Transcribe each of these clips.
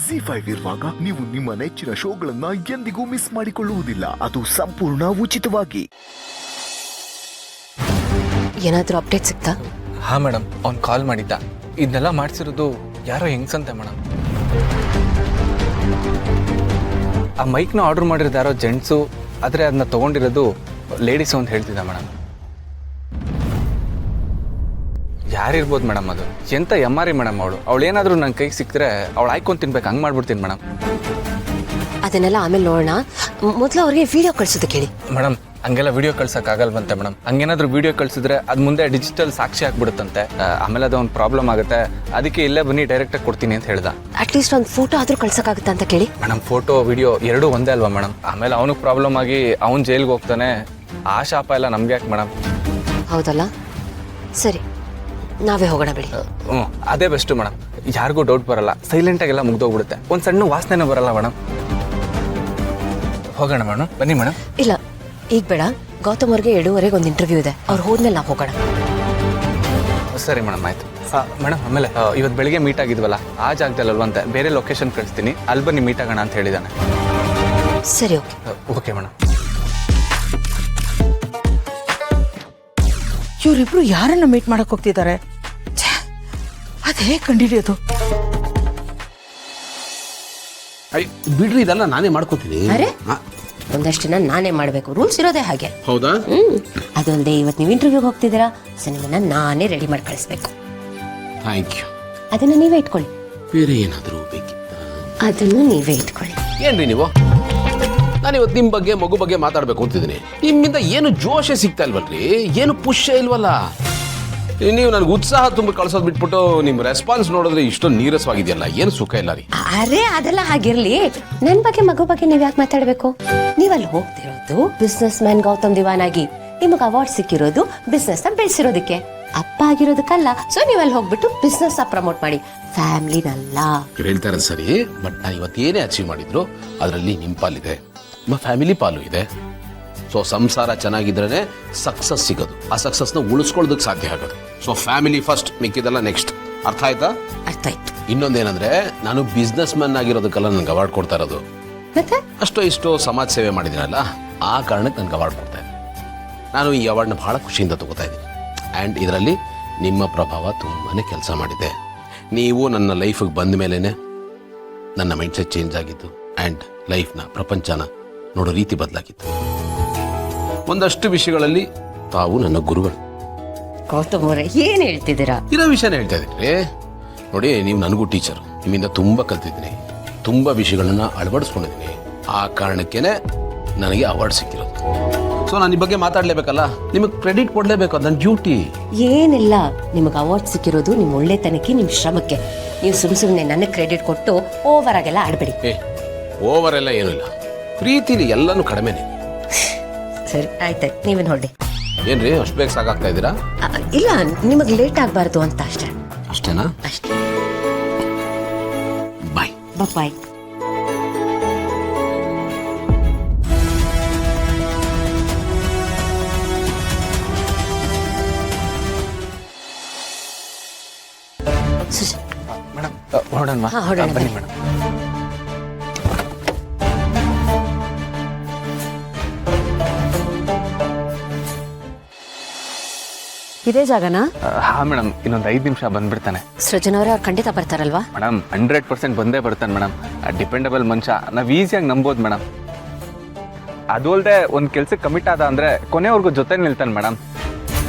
ZEE5 ಇರುವಾಗ ನೀವು ನಿಮ್ಮ ನೆಚ್ಚಿನ ಶೋಗಳನ್ನ ಎಂದಿಗೂ ಮಿಸ್ ಮಾಡಿಕೊಳ್ಳುವುದಿಲ್ಲ. ಅದು ಸಂಪೂರ್ಣ ಉಚಿತವಾಗಿ. ಏನಾದರೂ ಅಪ್ಡೇಟ್ ಸಿಗ್ತಾ? ಹಾ ಮೇಡಮ್, ಅವ್ನು ಕಾಲ್ ಮಾಡಿದ್ದ. ಇದನ್ನೆಲ್ಲ ಮಾಡಿಸಿರೋದು ಯಾರೋ ಹೆಂಗ್ಸಂತೆ ಮೇಡಮ್. ಆ ಮೈಕ್ನ ಆರ್ಡರ್ ಮಾಡಿರೋದು ಯಾರೋ ಜೆಂಟ್ಸು, ಆದರೆ ಅದನ್ನ ತೊಗೊಂಡಿರೋದು ಲೇಡೀಸು ಅಂತ ಹೇಳ್ತಿದ್ದ ಮೇಡಮ್. ಯಾರಿರ್ಬೋದು ಮೇಡಮ್ ಅದು? ಎಂಥ ಎಮ್ಮಾರಿ ಮೇಡಮ್ ಅವಳು ಏನಾದರೂ ನನ್ನ ಕೈಗೆ ಸಿಕ್ಕಿದ್ರೆ ಅವಳು ಆಯ್ಕೊಂಡು ತಿನ್ಬೇಕು, ಹಂಗೆ ಮಾಡ್ಬಿಡ್ತೀನಿ ಮೇಡಮ್. ಅದನ್ನೆಲ್ಲ ಆಮೇಲೆ ನೋಡೋಣ. ಮೊದಲು ಅವ್ರಿಗೆ ವಿಡಿಯೋ ಕಳಿಸೋದಕ್ಕೆ ಹೇಳಿ. ಮೇಡಮ್ ಹಂಗೆಲ್ಲ ವಿಡಿಯೋ ಕಳ್ಸೋಕ್ಕಾಗಲ್ವಂತೆ ಮೇಡಮ್. ಹಂಗೇನಾದರೂ ವಿಡಿಯೋ ಕಳಿಸಿದ್ರೆ ಅದು ಮುಂದೆ ಡಿಜಿಟಲ್ ಸಾಕ್ಷಿ ಆಗ್ಬಿಡುತ್ತಂತೆ. ಆಮೇಲೆ ಅದು ಒಂದು ಪ್ರಾಬ್ಲಮ್ ಆಗುತ್ತೆ. ಅದಕ್ಕೆ ಇಲ್ಲೇ ಬನ್ನಿ ಡೈರೆಕ್ಟಾಗಿ ಕೊಡ್ತೀನಿ ಅಂತ ಹೇಳ್ದ. ಅಟ್ಲೀಸ್ಟ್ ಒಂದು ಫೋಟೋ ಆದರೂ ಕಳ್ಸೋಕ್ಕಾಗುತ್ತಾ ಅಂತ ಕೇಳಿ. ಮೇಡಮ್ ಫೋಟೋ ವಿಡಿಯೋ ಎರಡೂ ಒಂದೇ ಅಲ್ವಾ ಮೇಡಮ್? ಆಮೇಲೆ ಅವನಿಗೆ ಪ್ರಾಬ್ಲಮ್ ಆಗಿ ಅವ್ನು ಜೈಲ್ಗೆ ಹೋಗ್ತಾನೆ. ಆ ಶಾಪ ಎಲ್ಲ ನಮ್ಗೆ ಯಾಕೆ ಮೇಡಮ್? ಹೌದಲ್ಲ, ಸರಿ ನಾವೇ ಹೋಗೋಣ ಬಿಡಿ. ಹ್ಞೂ ಅದೇ ಬೆಸ್ಟು ಮೇಡಮ್. ಯಾರಿಗೂ ಡೌಟ್ ಬರಲ್ಲ, ಸೈಲೆಂಟಾಗೆಲ್ಲ ಮುಗ್ದೋಗ್ಬಿಡುತ್ತೆ. ಒಂದು ಸಣ್ಣ ವಾಸನೆನೂ ಬರಲ್ಲ ಮೇಡಮ್. ಹೋಗೋಣ ಮೇಡಮ್, ಬನ್ನಿ ಮೇಡಮ್. ಇಲ್ಲ ಈಗ ಬೇಡ, ಗೌತಮ್ ಅವ್ರಿಗೆ 7:30 ಒಂದು ಇಂಟರ್ವ್ಯೂ ಇದೆ. ಅವ್ರು ಹೋದ್ಮೇಲೆ ನಾವು ಹೋಗೋಣ. ಸರಿ ಮೇಡಮ್, ಆಯ್ತು. ಮೇಡಮ್ ಆಮೇಲೆ ಇವತ್ತು ಬೆಳಿಗ್ಗೆ ಮೀಟ್ ಆಗಿದ್ವಲ್ಲ, ಆ ಜಾಗದಲ್ಲಲ್ವಂತೆ, ಬೇರೆ ಲೊಕೇಶನ್ ಕಳಿಸ್ತೀನಿ, ಅಲ್ಲಿ ಬನ್ನಿ ಮೀಟ್ ಆಗೋಣ ಅಂತ ಹೇಳಿದ್ದಾನೆ. ಸರಿ ಓಕೆ. Okay madam. ಇವರಿಬ್ರು ಯಾರನ್ನ ಮೀಟ್ ಮಾಡಕ್ ಹೋಗ್ತಿದ್ದಾರೆ? ಅದೇ ಕಂಡಿಡಿಯೋದು. ಬಿಡ್ರಿ, ಇದೆಲ್ಲ ನಾನೇ ಮಾಡ್ಕೋತೀನಿ. ಅರೆ ಒಂದಷ್ಟು ದಿನ ನಾನೇ ಮಾಡಬೇಕು, ರೂಲ್ಸ್ ಇರೋದೇ ಹಾಗೆ. ಹೌದಾ? ಅದಲ್ಲದೆ ಇವತ್ತು ನೀವು ಇಂಟರ್ವ್ಯೂಗೆ ಹೋಗ್ತಿದ್ದೀರಾ, ಸೊ ನಿಮ್ಮನ್ನ ನಾನೇ ರೆಡಿ ಮಾಡಿ ಕಳಿಸ್ಬೇಕು. Thank you. ಅದನ್ನ ನೀವೇ ಇಟ್ಕೊಳ್ಳಿ. ಬೇರೆ ಏನಾದರೂ ಬೇಕಿತ್ತ? ಅದನ್ನು ನೀವೇ ಇಟ್ಕೊಳ್ಳಿ. ಏನ್ರಿ ನೀವು? ನಾನು ಇವತ್ತು ನಿಮ್ಮ ಬಗ್ಗೆ, ಮಗು ಬಗ್ಗೆ ಮಾತಾಡ್ಬೇಕು ಅಂತಿದ್ದೀನಿ. ನಿಮ್ಮಿಂದ ಏನು ಜೋಶೇ ಸಿಗ್ತಾ ಇಲ್ವಲ್ರಿ, ಏನು ಪುಷ್ಯ ಇಲ್ವಲ್ಲ. ನೀವು ನನಗೆ ಉತ್ಸಾಹ ತುಂಬ ಕಳ್ಸೋದು ಬಿಟ್ಬಿಟ್ಟು ನಿಮ್ಮ ರೆಸ್ಪಾನ್ಸ್ ನೋಡಿದ್ರೆ ಇಷ್ಟೊಂದು ನೀರಸವಾಗಿದೆಯಲ್ಲ, ಏನು ಸುಖ ಇಲ್ಲ ರೀ. ಅರೆ ಅದೆಲ್ಲ ಹಾಗಿರ್ಲಿ, ನನ್ ಬಗ್ಗೆ ಮಗು ಬಗ್ಗೆ ನೀವ್ ಯಾಕೆ ಮಾತಾಡ್ಬೇಕು? ನೀವಲ್ಲಿ ಹೋಗ್ತಿರೋದು ಬಿಸ್ನೆಸ್ ಮ್ಯಾನ್ ಗೌತಮ್ ದಿವಾನ್ ಆಗಿ. ನಿಮಗೆ ಅವಾರ್ಡ್ ಸಿಕ್ಕಿರೋದು ಬಿಸ್ನೆಸ್ ನ ಬೆಳೆಸಿರೋದಕ್ಕೆ, ಅಪ್ಪ ಆಗಿರೋದಕ್ಕಲ್ಲ. ಸೊ ನೀವಲ್ಲಿ ಹೋಗ್ಬಿಟ್ಟು ಬಿಸ್ನೆಸ್ ಪ್ರಮೋಟ್ ಮಾಡಿ, ಫ್ಯಾಮಿಲಿನಲ್ಲ. ಹೇಳ್ತಾ ಇರೋದು ಸರಿ, ಬಟ್ ನಾನು ಇವತ್ತು ಏನೇ ಅಚೀವ್ ಮಾಡಿದ್ರು ಅದರಲ್ಲಿ ನಿಮ್ಮ ಪಾಲಿದೆ, ನಿಮ್ಮ ಫ್ಯಾಮಿಲಿ ಪಾಲು ಇದೆ. ಸೊ ಸಂಸಾರ ಚೆನ್ನಾಗಿದ್ರೇ ಸಕ್ಸಸ್ ಸಿಗೋದು, ಆ ಸಕ್ಸಸ್ನ ಉಳಿಸ್ಕೊಳ್ಳೋದಕ್ಕೆ ಸಾಧ್ಯ ಆಗೋದು. ಸೊ ಫ್ಯಾಮಿಲಿ ಫಸ್ಟ್, ಮಿಕ್ಕಿದೆಲ್ಲ ನೆಕ್ಸ್ಟ್. ಅರ್ಥ ಆಯ್ತಾ? ಅರ್ಥ ಆಯ್ತು. ಇನ್ನೊಂದೇನಂದ್ರೆ, ನಾನು ಬಿಸ್ನೆಸ್ ಮ್ಯಾನ್ ಆಗಿರೋದಕ್ಕೆಲ್ಲ ನನ್ಗೆ ಅವಾರ್ಡ್ ಕೊಡ್ತಾ ಇರೋದು. ಮತ್ತೆ ಅಷ್ಟೋ ಇಷ್ಟೋ ಸಮಾಜ ಸೇವೆ ಮಾಡಿದ್ದೀನಲ್ಲ, ಆ ಕಾರಣಕ್ಕೆ ನನಗೆ ಅವಾರ್ಡ್ ಕೊಡ್ತಾ ಇದ್ದೀನಿ. ನಾನು ಈ ಅವಾರ್ಡ್ನ ಬಹಳ ಖುಷಿಯಿಂದ ತಗೋತಾ ಇದ್ದೀನಿ. ಆ್ಯಂಡ್ ಇದರಲ್ಲಿ ನಿಮ್ಮ ಪ್ರಭಾವ ತುಂಬಾ ಕೆಲಸ ಮಾಡಿದೆ. ನೀವು ನನ್ನ ಲೈಫಿಗೆ ಬಂದ ಮೇಲೇ ನನ್ನ ಮೈಂಡ್ಸೆಟ್ ಚೇಂಜ್ ಆಗಿತ್ತು. ಆ್ಯಂಡ್ ಲೈಫ್ನ, ಪ್ರಪಂಚನ ನೋಡೋ ರೀತಿ ಬದಲಾಗಿತ್ತು. ಒಂದಷ್ಟು ವಿಷಯಗಳಲ್ಲಿ ತಾವು ನನ್ನ ಗುರುಗಳು. ಗೌತಮ್ ಅವರೇ ಏನ್ ಹೇಳ್ತಿದ್ದೀರಾ? ಇರೋ ವಿಷಯನ ಹೇಳ್ತಾ ಇದ್ದೀನಿ. ನೋಡಿ, ನೀವು ನನಗೂ ಟೀಚರು, ನಿಮ್ಮಿಂದ ತುಂಬ ಕಲ್ತಿದ್ದೀನಿ, ತುಂಬ ವಿಷಯಗಳನ್ನ ಅಳವಡಿಸ್ಕೊಂಡಿದ್ದೀನಿ. ಆ ಕಾರಣಕ್ಕೇನೆ ನನಗೆ ಅವಾರ್ಡ್ ಸಿಕ್ಕಿರೋದು. ಸೊ ನಾನು ಈ ಬಗ್ಗೆ ಮಾತಾಡಲೇಬೇಕಲ್ಲ, ನಿಮಗೆ ಕ್ರೆಡಿಟ್ ಕೊಡಲೇಬೇಕು, ಅದು ನನ್ನ ಡ್ಯೂಟಿ. ಏನಿಲ್ಲ, ನಿಮಗೆ ಅವಾರ್ಡ್ ಸಿಕ್ಕಿರೋದು ನಿಮ್ಮ ಒಳ್ಳೆತನಕ್ಕೆ, ನಿಮ್ಮ ಶ್ರಮಕ್ಕೆ. ನೀವು ಸುಮ್ಮನೆ ನನಗೆ ಕ್ರೆಡಿಟ್ ಕೊಟ್ಟು ಓವರ್ ಆಗೆಲ್ಲ ಆಡ್ಬೇಡಿ. ಓವರ್ ಎಲ್ಲ ಏನೂ ಇಲ್ಲ, ಪ್ರೀತಿಲಿ ಎಲ್ಲನೂ ಕಡಿಮೆನೆ. ಸರಿ ಆಯ್ತಾಯ್ತು, ನೀವೇನು ಹೊರಡಿ. ಏನ್ರಿ ಅಷ್ಟು ಬೇಗ ಸಾಕಾಗ್ತಾ ಇದ್ದೀರಾ? ಇಲ್ಲ, ನಿಮಗೆ ಲೇಟ್ ಆಗಬಾರ್ದು ಅಂತ ಅಷ್ಟೇ. ಅಷ್ಟೇನಾ? ಅಷ್ಟೇ. ಬಾಯ್. ಬಾಯ್. ಮೇಡಮ್ ಹೊರಡೋಣ? ಹಾ, ಹೊರಡೋಣ. ಬನ್ನಿ ಮೇಡಮ್. ಇದೇ ಜಾಗನಾ? ಹಾ ಮೇಡಮ್, ಇನ್ನೊಂದು 5 ನಿಮಿಷ ಬಂದ್ಬಿಡ್ತಾನೆ. ಸೃಜನ್ ಅವರೇ ಅವ್ರು ಖಂಡಿತ ಬರ್ತಾರಲ್ವಾ? ಮೇಡಮ್ 100% ಬಂದೇ ಬರ್ತಾನೆ ಮೇಡಮ್. ಡಿಪೆಂಡಬಲ್ ಮನುಷ್ಯ, ನಾವು ಈಸಿಯಾಗಿ ನಂಬೋದು ಮೇಡಮ್. ಅದು ಅಲ್ಲದೆ ಒಂದು ಕೆಲ್ಸಕ್ಕೆ ಕಮಿಟ್ ಆದ ಅಂದರೆ ಕೊನೆವರೆಗೂ ಜೊತೆ ನಿಲ್ತಾನೆ ಮೇಡಮ್.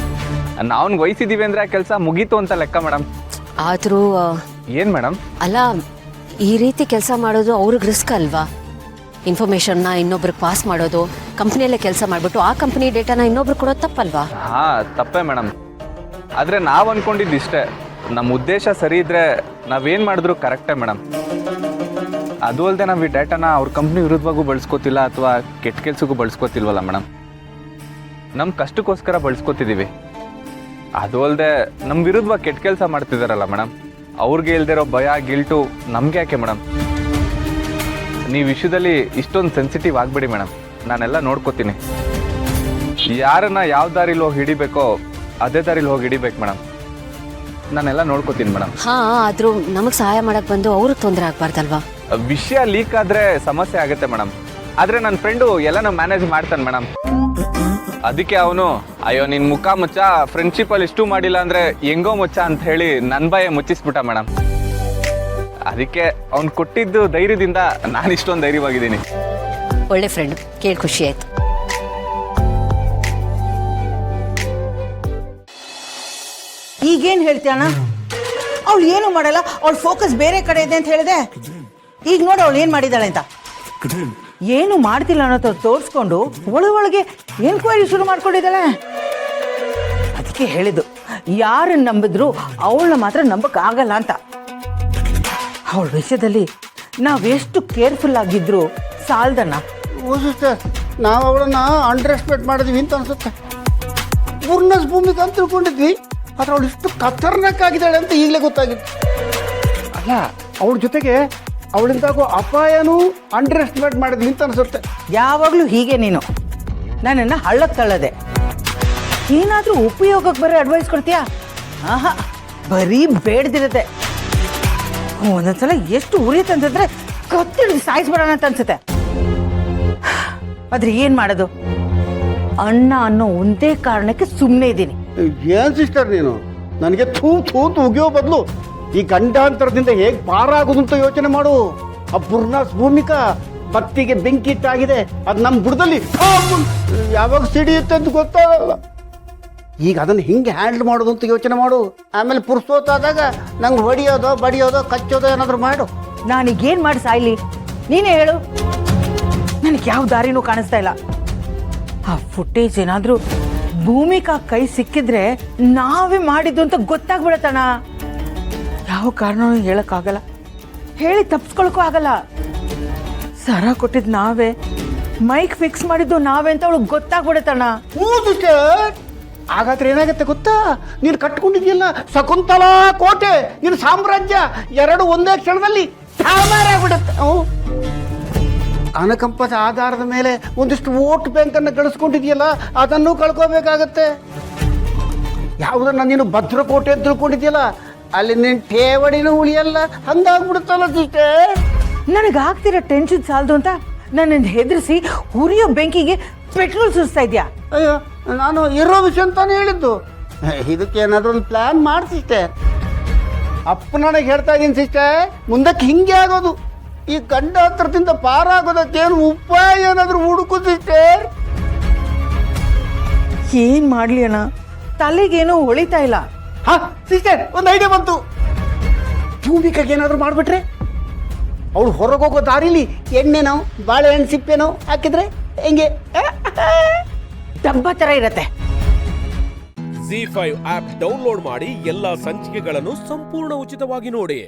ನಾವು ವಹಿಸಿದ್ದೀವಿ ಅಂದರೆ ಆ ಕೆಲಸ ಮುಗೀತು ಅಂತ ಲೆಕ್ಕ ಮೇಡಮ್. ಆದರೂ ಏನು ಮೇಡಮ್? ಅಲ್ಲ, ಈ ರೀತಿ ಕೆಲಸ ಮಾಡೋದು ಅವ್ರಿಗೆ ರಿಸ್ಕ್ ಅಲ್ವಾ? ಇನ್ಫಾರ್ಮೇಷನ್ನ ಇನ್ನೊಬ್ರಿಗೆ ಪಾಸ್ ಮಾಡೋದು, ಕಂಪ್ನಿಯಲ್ಲೇ ಕೆಲಸ ಮಾಡಿಬಿಟ್ಟು ಆ ಕಂಪ್ನಿ ಡೇಟಾನ ಇನ್ನೊಬ್ರಿಗೆ ಕೊಡೋದು ತಪ್ಪಲ್ವಾ? ಹಾಂ ತಪ್ಪೇ ಮೇಡಮ್. ಆದರೆ ನಾವು ಅಂದ್ಕೊಂಡಿದ್ದು ಇಷ್ಟೇ, ನಮ್ಮ ಉದ್ದೇಶ ಸರಿ ಇದ್ದರೆ ನಾವೇನು ಮಾಡಿದ್ರು ಕರೆಕ್ಟೇ ಮೇಡಮ್. ಅದು ಅಲ್ಲದೆ ನಾವು ಈ ಡೇಟಾನ ಅವ್ರ ಕಂಪ್ನಿ ವಿರುದ್ಧವಾಗೂ ಬಳಸ್ಕೋತಿಲ್ಲ ಅಥವಾ ಕೆಟ್ಟ ಕೆಲಸಕ್ಕೂ ಬಳಸ್ಕೋತಿಲ್ವಲ್ಲ ಮೇಡಮ್. ನಮ್ಮ ಕಷ್ಟಕ್ಕೋಸ್ಕರ ಬಳಸ್ಕೋತಿದ್ದೀವಿ. ಅದು ಅಲ್ಲದೆ ನಮ್ಮ ವಿರುದ್ಧವಾಗಿ ಕೆಟ್ಟ ಕೆಲಸ ಮಾಡ್ತಿದ್ದಾರಲ್ಲ ಮೇಡಮ್, ಅವ್ರಿಗೆ ಇಲ್ದಿರೋ ಭಯ, ಗಿಲ್ಟು ನಮಗೆ ಯಾಕೆ ಮೇಡಮ್? ನೀವು ವಿಷಯದಲ್ಲಿ ಇಷ್ಟೊಂದು ಸೆನ್ಸಿಟಿವ್ ಆಗಬೇಡಿ ಮೇಡಮ್. ನಾನೆಲ್ಲ ನೋಡ್ಕೋತೀನಿ. ಯಾರನ್ನ ಯಾವ ದಾರಿಲಿ ಹೋಗಿ ಹಿಡಿಬೇಕೋ ಅದೇ ದಾರಿಲಿ ಹೋಗಿ ಹಿಡಿಬೇಕು ಮೇಡಮ್. ನಾನೆಲ್ಲ ನೋಡ್ಕೋತೀನಿ ಮೇಡಮ್. ಹಾಂ, ಆದರೂ ನಮಗೆ ಸಹಾಯ ಮಾಡಕ್ಕೆ ಬಂದು ಅವ್ರಿಗೆ ತೊಂದರೆ ಆಗಬಾರ್ದಲ್ವಾ? ವಿಷಯ ಲೀಕ್ ಆದರೆ ಸಮಸ್ಯೆ ಆಗುತ್ತೆ ಮೇಡಮ್. ಆದರೆ ನನ್ನ ಫ್ರೆಂಡು ಎಲ್ಲನೂ ಮ್ಯಾನೇಜ್ ಮಾಡ್ತಾನೆ ಮೇಡಮ್. ಅದಕ್ಕೆ ಅವನು ಅಯ್ಯೋ ನಿನ್ನ ಮುಖ ಮುಚ್ಚ, ಫ್ರೆಂಡ್ಶಿಪ್ಪಲ್ಲಿ ಇಷ್ಟು ಮಾಡಿಲ್ಲ ಅಂದರೆ ಹೆಂಗೋ ಮುಚ್ಚ ಅಂತ ಹೇಳಿ ನನ್ನ ಬಾಯ ಮುಚ್ಚಿಸ್ಬಿಟ್ಟ ಮೇಡಮ್. ಅದಕ್ಕೆ ಅವ್ನು ಕೊಟ್ಟಿದ್ದು ಧೈರ್ಯದಿಂದ ನಾನು ಇಷ್ಟೊಂದು ಧೈರ್ಯವಾಗಿದ್ದೀನಿ. ಒಳ್ಳೆ ಫ್ರೆಂಡ್, ಕೇಳಿ ಖುಷಿ ಆಯ್ತು. ಈಗೇನು ಹೇಳ್ತೀಯಣ್ಣ? ಅವಳು ಏನು ಮಾಡಲ್ಲ, ಅವಳ ಫೋಕಸ್ ಬೇರೆ ಕಡೆ ಇದೆ ಅಂತ ಹೇಳಿದೆ. ಈಗ ನೋಡಿ ಅವಳು ಏನು ಮಾಡಿದ್ದಾಳೆ ಅಂತ. ಏನು ಮಾಡ್ತಿಲ್ಲ ಅನ್ನೋ ತೋರಿಸ್ಕೊಂಡು ಒಳಗೆ ಎನ್ಕ್ವೈರಿ ಶುರು ಮಾಡ್ಕೊಂಡಿದ್ದಾಳೆ. ಅದಕ್ಕೆ ಹೇಳಿದ್ದು, ಯಾರನ್ನ ನಂಬಿದ್ರು ಅವಳನ್ನ ಮಾತ್ರ ನಂಬಕ್ಕಾಗಲ್ಲ ಅಂತ. ಅವಳ ವಿಷಯದಲ್ಲಿ ನಾವೆಷ್ಟು ಕೇರ್ಫುಲ್ ಆಗಿದ್ರು ಸಾಲ್ದಣ್ಣ. ಸಿಸ್ಟರ್, ನಾವು ಅವಳನ್ನ ಅಂಡರ್ ಎಸ್ಟಿಮೇಟ್ ಮಾಡಿದ್ವಿ ಅಂತ ಅನ್ಸುತ್ತೆ. ಪೂರ್ಣಸ್ ಭೂಮಿಗೆ ಅಂತ ತಿಳ್ಕೊಂಡಿದ್ವಿ, ಆದ್ರೆ ಅವಳು ಇಷ್ಟು ಖತರ್ನಾಕ್ ಆಗಿದ್ದಾಳೆ ಅಂತ ಈಗಲೇ ಗೊತ್ತಾಗಿತ್ತು. ಅಲ್ಲ, ಅವಳ ಜೊತೆಗೆ ಅವಳಿಂದಾಗೋ ಅಪಾಯನೂ ಅಂಡರ್ ಎಸ್ಟಿಮೇಟ್ ಮಾಡಿದ್ವಿ ಅಂತ ಅನ್ಸುತ್ತೆ. ಯಾವಾಗಲೂ ಹೀಗೆ ನೀನು ನನ್ನನ್ನು ಹಳ್ಳಕ್ಕೆ ತಳ್ಳದೆ. ಏನಾದರೂ ಉಪಯೋಗಕ್ಕೆ ಬರೀ ಅಡ್ವೈಸ್ ಕೊಡ್ತೀಯಾ? ಆಹಾ, ಬರೀ ಬೇಡ್ದಿರತ್ತೆ. ಒಂದೊಂದ್ಸಲ ಎಷ್ಟು ಉರಿಯತ್ತಂತಂದ್ರೆ ಕತ್ತಿಡಿದು ಸಾಯಿಸ್ಬಿಡೋಣ ಅಂತ ಅನ್ಸುತ್ತೆ. ಆದ್ರೆ ಏನ್ ಮಾಡೋದು? ಅಣ್ಣ ಅನ್ನೋ ಒಂದೇ ಕಾರಣಕ್ಕೆ ಸುಮ್ಮನೆ ಇದ್ದೀನಿ. ಏನ್ ಸಿಸ್ಟರ್ ನೀನು, ನನಗೆ ತೂತು ಉಗಿಯೋ ಬದಲು ಈ ಗಂಡಾಂತರದಿಂದ ಹೇಗೆ ಪಾರಾಗೋದು ಅಂತ ಯೋಚನೆ ಮಾಡು. ಆ ಪೂರ್ಣಸ್ ಭೂಮಿಕಾ ಬತ್ತಿಗೆ ಬೆಂಕಿ ಇಟ್ಟಾಗಿದೆ, ಅದು ನಮ್ಮ ಬುಡದಲ್ಲಿ ಯಾವಾಗ ಸಿಡಿಯುತ್ತೆ ಅಂತ ಗೊತ್ತಾಗಲ್ಲ. ಈಗ ಅದನ್ನು ಹಿಂಗೆ ಹ್ಯಾಂಡಲ್ ಮಾಡೋದು ಅಂತ ಯೋಚನೆ ಮಾಡು. ಆಮೇಲೆ ಪುರ್ಸೋತಾದಾಗ ನಂಗೆ ಹೊಡಿಯೋದೋ ಬಡಿಯೋದೋ ಕಚ್ಚೋದೋ ಏನಾದರೂ ಮಾಡು. ನಾನೀಗೇನ್ ಮಾಡಿ ಸಾಯ್ಲಿ? ನೀನೇ ಹೇಳು. ನನಗೆ ಯಾವ ದಾರಿನೂ ಕಾಣಿಸ್ತಾ ಇಲ್ಲ. ಆ ಫುಟೇಜ್ ಏನಾದರೂ ಭೂಮಿಕಾ ಕೈ ಸಿಕ್ಕಿದ್ರೆ ನಾವೇ ಮಾಡಿದ್ದು ಅಂತ ಗೊತ್ತಾಗ್ಬಿಡತ್ತಣ್ಣ. ಯಾವ ಕಾರಣನೂ ಹೇಳಕ್ಕಾಗಲ್ಲ, ಹೇಳಿ ತಪ್ಪಿಸ್ಕೊಳಕ್ಕೂ ಆಗಲ್ಲ. ಸರ ಕೊಟ್ಟಿದ್ದು ನಾವೇ, ಮೈಕ್ ಫಿಕ್ಸ್ ಮಾಡಿದ್ದು ನಾವೇ ಅಂತ ಅವಳು ಗೊತ್ತಾಗ್ಬಿಡತ್ತಣ್ಣ. ಹಾಗಾದ್ರೆ ಏನಾಗುತ್ತೆ ಗೊತ್ತಾ? ನೀನು ಕಟ್ಕೊಂಡಿದ್ಯಲ್ಲ ಶಕುಂತಲಾ ಕೋಟೆ, ನಿನ್ನ ಸಾಮ್ರಾಜ್ಯ ಎರಡು ಒಂದೇ ಕ್ಷಣದಲ್ಲಿ ಆಗ್ಬಿಡುತ್ತೆ. ಅನುಕಂಪದ ಆಧಾರದ ಮೇಲೆ ಒಂದಿಷ್ಟು ವೋಟ್ ಬ್ಯಾಂಕನ್ನು ಗಳಿಸ್ಕೊಂಡಿದ್ಯಲ್ಲ, ಅದನ್ನು ಕಳ್ಕೋಬೇಕಾಗತ್ತೆ. ಯಾವುದನ್ನ ನೀನು ಭದ್ರಕೋಟೆ ಅಂತ ತಿಳ್ಕೊಂಡಿದ್ಯಲ್ಲ, ಅಲ್ಲಿ ನಿನ್ನ ಠೇವಣಿನೂ ಉಳಿಯಲ್ಲ. ಹಂಗಾಗ್ಬಿಡುತ್ತಲ್ಲ ಸಿಸ್ಟರ್. ನನಗಾಗ್ತಿರೋ ಟೆನ್ಷನ್ ಸಾಲದು ಅಂತ ನನ್ನನ್ನು ಹೆದರಿಸಿ ಉರಿಯೋ ಬೆಂಕಿಗೆ ಪೆಟ್ರೋಲ್ ಸುರಿಸ್ತಾ ಇದೆಯಾ? ಅಯ್ಯೋ, ನಾನು ಇರೋ ವಿಷಯ ಅಂತಾನೆ ಹೇಳಿದ್ದು. ಇದಕ್ಕೆ ಏನಾದರೂ ಒಂದು ಪ್ಲಾನ್ ಮಾಡಿ ಸಿಸ್ಟರ್. ಅಪ್ಪ ನನಗೆ ಹೇಳ್ತಾ ಇದ್ದೀನಿ ಸಿಸ್ಟರ್, ಮುಂದಕ್ಕೆ ಹಿಂಗೆ ಆಗೋದು. ಈ ಗಂಡಾಂತರದಿಂದ ಪಾರಾಗೋದಕ್ಕೇನು ಉಪಾಯ ಏನಾದರೂ ಹುಡುಕು ಸಿಸ್ಟರ್. ಏನ್ ಮಾಡ್ಲಿ ಅಣ್ಣ, ತಲೆಗೇನೋ ಹೊಳಿತಾ ಇಲ್ಲ. ಹಾ ಸಿಸ್ಟರ್, ಒಂದು ಐಡಿಯಾ ಬಂತು. ಭೂಮಿಕಾಗೆ ಏನಾದರೂ ಮಾಡಿಬಿಟ್ರೆ, ಅವಳು ಹೊರಗೋಗೋ ದಾರಿಲಿ ಎಣ್ಣೆನೋ ಬಾಳೆಹಣ್ಣು ಸಿಪ್ಪೆನೋ ಹಾಕಿದ್ರೆ ಹೆಂಗೆ ಡಬ್ಬ ತರ ಇರತ್ತೆ. ZEE5 ಆಪ್ ಡೌನ್ಲೋಡ್ ಮಾಡಿ ಎಲ್ಲಾ ಸಂಚಿಕೆಗಳನ್ನು ಸಂಪೂರ್ಣ ಉಚಿತವಾಗಿ ನೋಡಿ.